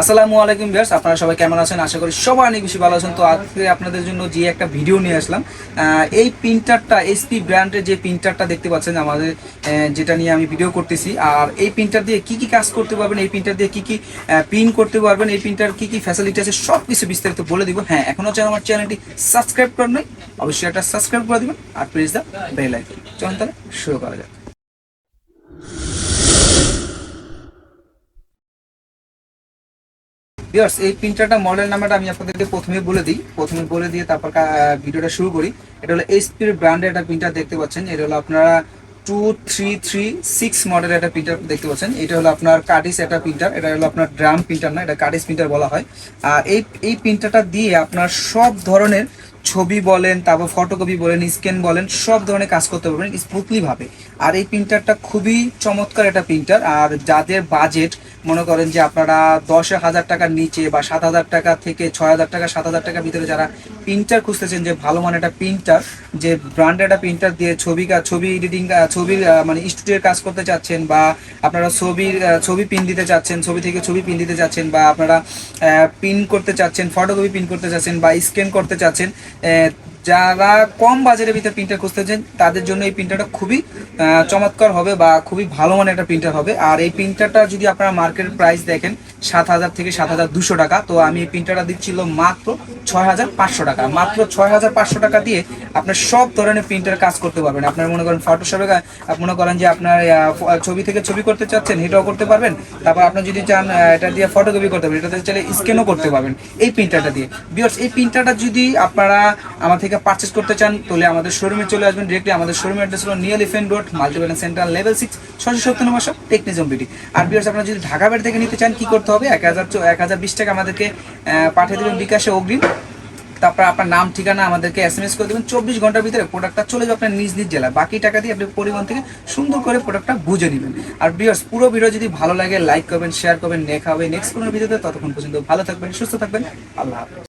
আসসালামু আলাইকুম ভিউয়ার্স, আপনারা সবাই কেমন আছেন? আশা করি সবাই অনেক বেশি ভালো আছেন। তো আজকে আপনাদের জন্য যে একটা ভিডিও নিয়ে আসলাম, এই প্রিন্টারটা এসপি ব্র্যান্ডের যে প্রিন্টারটা দেখতে পাচ্ছেন আমাদের, যেটা নিয়ে আমি ভিডিও করতেছি। আর এই প্রিন্টার দিয়ে কি কি কাজ করতে পারবেন, এই প্রিন্টার দিয়ে কি কি প্রিন্ট করতে পারবেন, এই প্রিন্টার কি কি ফ্যাসিলিটি আছে সব কিছু বিস্তারিত বলে দিব। হ্যাঁ, এখনও চাই আমার চ্যানেলটি সাবস্ক্রাইব করেন নাই, অবশ্যই একটা সাবস্ক্রাইব করে দিবেন আর প্রেস দ্য বেল আইকন। চলুন তাহলে শুরু করা যাক। ভিউয়ার্স, এই প্রিন্টারটা মডেল নাম্বারটা আমি আপনাদেরকে প্রথমে বলে দিয়ে তারপর ভিডিওটা শুরু করি। এটা হলো এইচপির ব্র্যান্ডের একটা প্রিন্টার দেখতে পাচ্ছেন। এটা হলো আপনারা 2336 মডেলের একটা প্রিন্টার দেখতে পাচ্ছেন। এটা হলো আপনার কার্টিস একটা প্রিন্টার, এটা হলো আপনার ড্রাম প্রিন্টার না, এটা কার্টিস প্রিন্টার বলা হয়। আর এই প্রিন্টারটা দিয়ে আপনার সব ধরনের ছবি বলেন, তারপর ফটোকপি বলেন, স্ক্যান বলেন, সব ধরনের কাজ করতে পারবেন স্মুথলি ভাবে। আর এই প্রিন্টারটা খুবই চমৎকার একটা প্রিন্টার। আর যাদের বাজেট মনে করেন যে আপনারা 10,000 টাকার নিচে বা 7,000 টাকা থেকে 6,000 টাকা 7,000 টাকার ভিতরে যারা প্রিন্টার খুঁজতেছেন, যে ভালো মানের একটা প্রিন্টার, যে ব্র্যান্ডের একটা প্রিন্টার দিয়ে ছবি এডিটিং, ছবির মানে স্টুডিওর কাজ করতে চাচ্ছেন, বা আপনারা ছবি পিন দিতে চাচ্ছেন, ছবি থেকে ছবি পিন দিতে চাচ্ছেন, বা আপনারা পিন করতে চাচ্ছেন, ফটোকপি পিন করতে চাচ্ছেন, বা স্ক্যান করতে চাচ্ছেন, যারা কম বাজেটের ভিতরে প্রিন্টার খুঁজতেছেন তাদের জন্য এই প্রিন্টারটা খুবই চমৎকার হবে বা খুবই ভালো মানের একটা প্রিন্টার হবে। আর এই প্রিন্টারটা যদি আপনারা মার্কেট প্রাইস দেখেন 7,000 থেকে 7,200 টাকা, তো আমি এই প্রিন্টারটা দিচ্ছিল মাত্র 6,500 টাকা। মাত্র 6,500 টাকা দিয়ে আপনার সব ধরনের প্রিন্টার কাজ করতে পারবেন। আপনার মনে করেন ফটোশপে মনে করেন যে আপনার ছবি থেকে ছবি করতে চাচ্ছেন, এটাও করতে পারবেন। তারপর আপনি যদি চান এটা দিয়ে ফটোকপি করতে পারবেন, এটাতে চাইলে স্ক্যানও করতে পারবেন এই প্রিন্টারটা দিয়ে। ভিউয়ার্স, এই প্রিন্টারটা যদি আপনারা আমার থেকে পারচেস করতে চান তাহলে আমাদের শোরুমে চলে আসবেন ডিরেক্টলি। আমাদের শোরুমের অ্যাড্রেস হলো new elephant road, Multiplan centre, level 6, 670 নম্বর শপ, টেকনিজম-বিডি। আর ভিউয়ার্স, আপনারা যদি ঢাকা বাইরে থেকে নিতে চান কি করতে হবে? 1,020 টাকা আমাদেরকে পাঠিয়ে দেবেন বিকাশে অগ্রিম। তারপর আপনার নাম ঠিকানা আমাদেরকে SMS করে দেবেন। 24 ঘন্টার ভিতরে প্রোডাক্টটা চলে যাবে আপনার নিজ জেলায়। বাকি টাকা দিয়ে আপনি পরিবহন থেকে সুন্দর করে প্রোডাক্টটা বুঝে নেবেন। আর ভিউয়ার্স, পুরো ভিডিও যদি ভালো লাগে লাইক করবেন, শেয়ার করবেন। দেখা হবে নেক্সট কোনো ভিডিওতে। ততক্ষণ পর্যন্ত ভালো থাকবেন, সুস্থ থাকবেন। আল্লাহ হাফেজ।